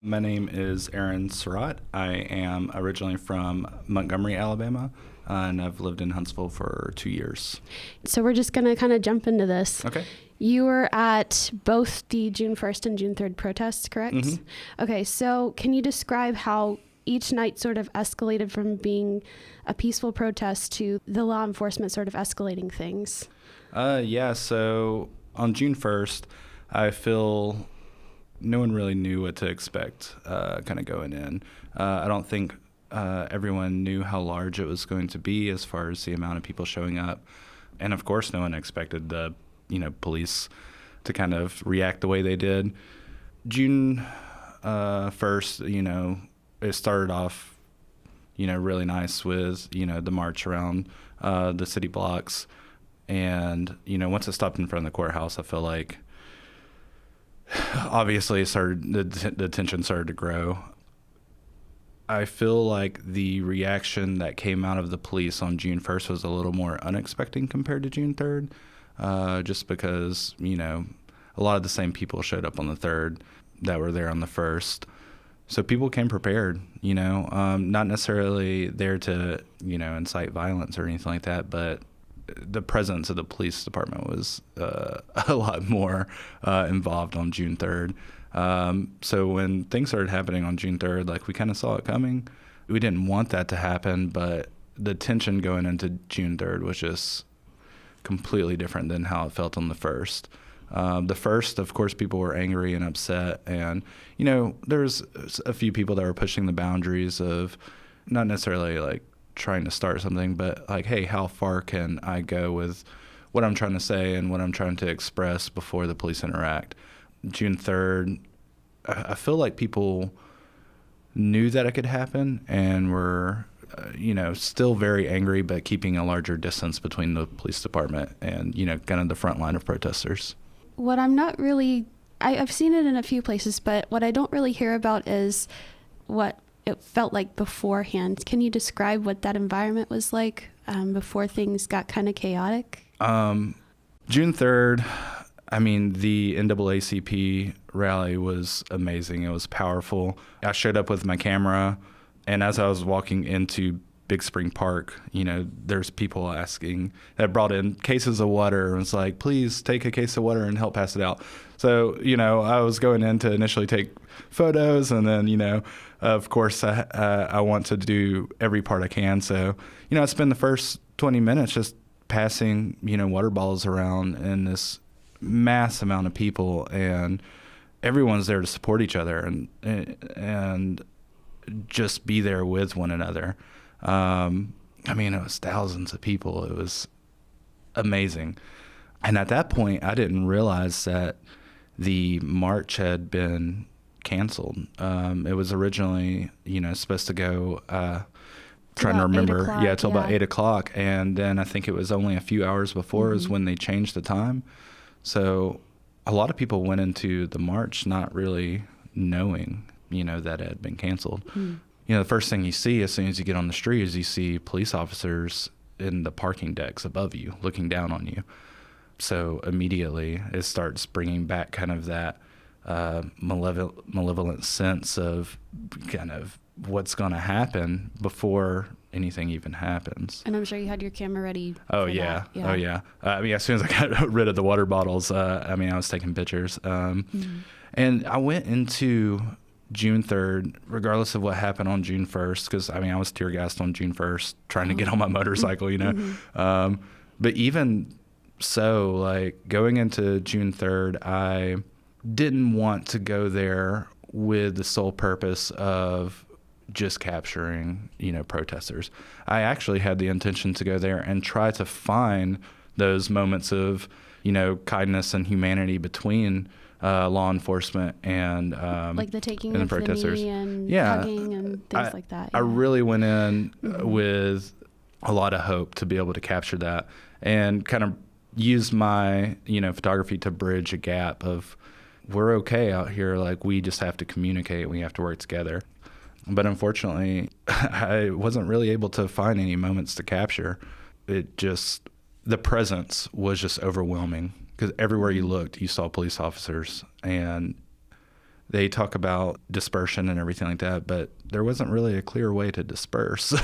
My name is Aaron Surratt. I am originally from Montgomery, Alabama, and I've lived in Huntsville for 2 years. So we're just going to kind of jump into this. Okay. You were at both the June 1st and June 3rd protests, correct? Mhm. Okay, so can you describe how each night sort of escalated from being a peaceful protest to the law enforcement sort of escalating things? So on June 1st, I feel no one really knew what to expect kind of going in. I don't think everyone knew how large it was going to be as far as the amount of people showing up. And of course, no one expected the police to kind of react the way they did. June 1st, it started off, really nice with, the march around the city blocks. And, once it stopped in front of the courthouse, I feel like obviously the tension started to grow. I feel like the reaction that came out of the police on June 1st was a little more unexpected compared to June 3rd, just because, a lot of the same people showed up on the 3rd that were there on the 1st. So people came prepared, not necessarily there to, incite violence or anything like that, but the presence of the police department was a lot more involved on June 3rd. So when things started happening on June 3rd, we kind of saw it coming. We didn't want that to happen, but the tension going into June 3rd was just completely different than how it felt on the 1st. The 1st, of course, people were angry and upset. And, there's a few people that were pushing the boundaries of not necessarily trying to start something, but hey, how far can I go with what I'm trying to say and what I'm trying to express before the police interact? June 3rd, I feel like people knew that it could happen and were, still very angry, but keeping a larger distance between the police department and, kind of the front line of protesters. What I'm not really, I've seen it in a few places, but what I don't really hear about is what it felt like beforehand. Can you describe what that environment was like before things got kind of chaotic? June 3rd, the NAACP rally was amazing. It was powerful. I showed up with my camera, and as I was walking into Big Spring Park, there's people asking that brought in cases of water and was like, please take a case of water and help pass it out. So, I was going in to initially take photos, and then, of course, I want to do every part I can. So, I spend the first 20 minutes just passing, water bottles around in this mass amount of people, and everyone's there to support each other and just be there with one another. It was thousands of people. It was amazing. And at that point, I didn't realize that the march had been canceled. It was originally, supposed to go, trying to remember, till about 8 o'clock. And then I think it was only a few hours before is when they changed the time. So a lot of people went into the march not really knowing, that it had been canceled. The first thing you see as soon as you get on the street is you see police officers in the parking decks above you, looking down on you. So immediately it starts bringing back kind of that malevolent sense of kind of what's going to happen before anything even happens. And I'm sure you had your camera ready. Oh, yeah. Oh, yeah. As soon as I got rid of the water bottles, I was taking pictures. And I went into June 3rd, regardless of what happened on June 1st, because, I was tear gassed on June 1st, trying to get on my motorcycle, But even so, going into June 3rd, I didn't want to go there with the sole purpose of just capturing, protesters. I actually had the intention to go there and try to find those moments of, kindness and humanity between law enforcement and like the taking and of protesters. The knee and hugging and things like that. I really went in with a lot of hope to be able to capture that and kind of use my, photography to bridge a gap of we're okay out here. We just have to communicate. We have to work together. But unfortunately, I wasn't really able to find any moments to capture. The presence was just overwhelming because everywhere you looked, you saw police officers, and they talk about dispersion and everything like that, but there wasn't really a clear way to disperse.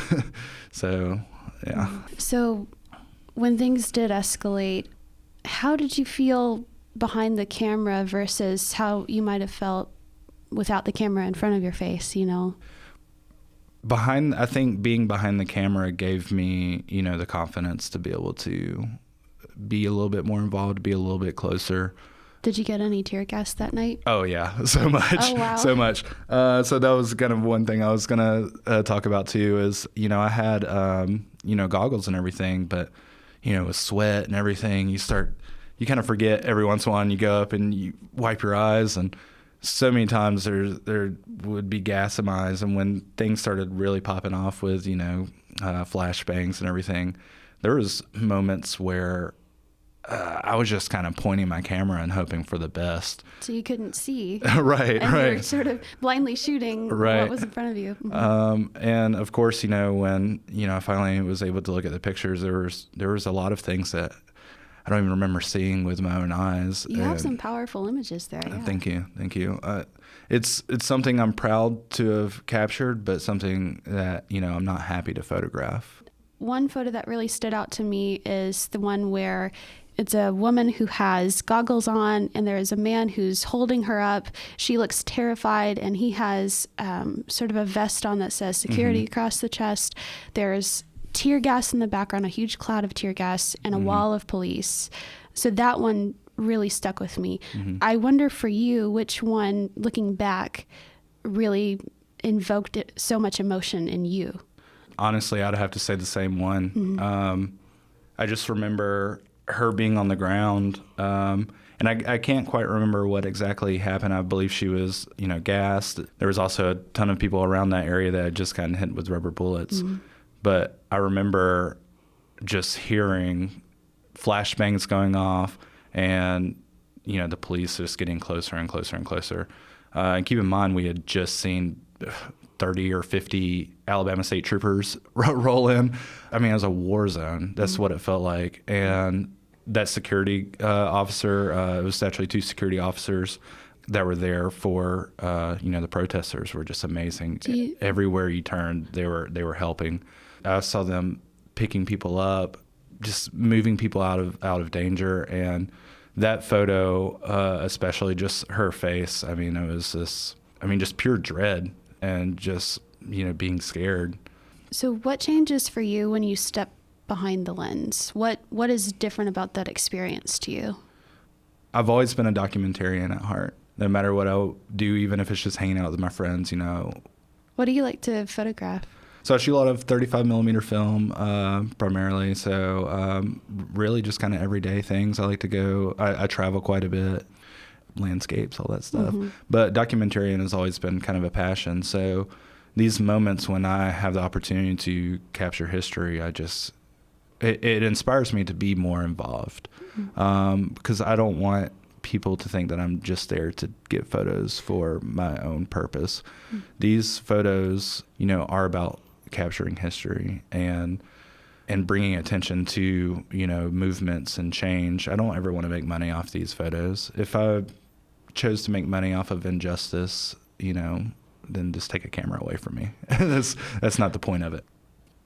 So, yeah. So when things did escalate, how did you feel behind the camera versus how you might have felt without the camera in front of your face, you know? I think being behind the camera gave me, you know, the confidence to be able to be a little bit more involved, be a little bit closer. Did you get any tear gas that night? Oh yeah, so much, Oh, wow. so much. So that was kind of one thing I was gonna talk about too. Is, you know, I had you know, goggles and everything, but, you know, with sweat and everything, you kind of forget every once in a while, and you go up and you wipe your eyes, and so many times there would be gas in my eyes. And when things started really popping off with, you know, flashbangs and everything, there was moments where I was just kind of pointing my camera and hoping for the best. So you couldn't see. Right, and right. you were sort of blindly shooting Right. what was in front of you. Mm-hmm. And of course, you know, when, you know, I finally was able to look at the pictures, there was a lot of things that I don't even remember seeing with my own eyes. You have some powerful images there. Yeah. Thank you. It's something I'm proud to have captured, but something that, you know, I'm not happy to photograph. One photo that really stood out to me is the one where it's a woman who has goggles on, and there is a man who's holding her up. She looks terrified, and he has sort of a vest on that says security across the chest. There's tear gas in the background, a huge cloud of tear gas, and a wall of police. So that one really stuck with me. I wonder for you, which one, looking back, really invoked so much emotion in you? Honestly, I'd have to say the same one. I just remember her being on the ground, and I can't quite remember what exactly happened. I believe she was, you know, gassed. There was also a ton of people around that area that had just gotten hit with rubber bullets. But I remember just hearing flashbangs going off, and, you know, the police just getting closer and closer and closer. And keep in mind, we had just seen 30 or 50 Alabama State troopers roll in. I mean, it was a war zone. That's what it felt like. And that security officer, it was actually 2 security officers that were there for, you know, the protesters were just amazing. Everywhere you turned, they were helping. I saw them picking people up, just moving people out of danger. And that photo, especially just her face, I mean, it was just pure dread and just, you know, being scared. So what changes for you when you step behind the lens? What is different about that experience to you? I've always been a documentarian at heart. No matter what I'll do, even if it's just hanging out with my friends, you know. What do you like to photograph? So I shoot a lot of 35 millimeter film, primarily. So really just kind of everyday things. I like to go, I travel quite a bit, landscapes, all that stuff. But documentarian has always been kind of a passion. So these moments when I have the opportunity to capture history, it inspires me to be more involved. Because I don't want people to think that I'm just there to get photos for my own purpose. These photos, you know, are about capturing history and bringing attention to, you know, movements and change. I don't ever want to make money off these photos. If I chose to make money off of injustice, you know, then just take a camera away from me. That's not the point of it.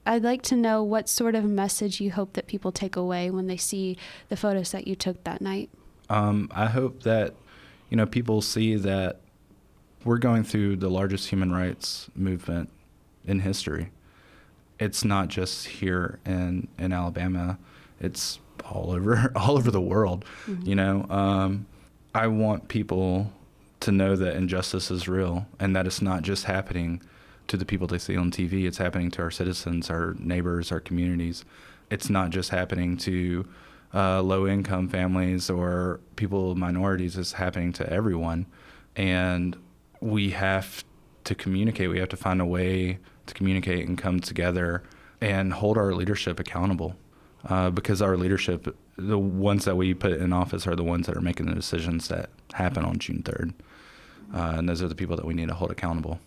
I'd like to know what sort of message you hope that people take away when they see the photos that you took that night. I hope that, you know, people see that we're going through the largest human rights movement in history. It's not just here in Alabama. It's all over the world. You know, I want people to know that injustice is real and that it's not just happening to the people they see on TV. It's happening to our citizens, our neighbors, our communities. It's not just happening to low-income families or people, minorities. It's happening to everyone. And we have to communicate. We have to find a way to communicate and come together and hold our leadership accountable, because our leadership, the ones that we put in office, are the ones that are making the decisions that happen on June 3rd. And those are the people that we need to hold accountable.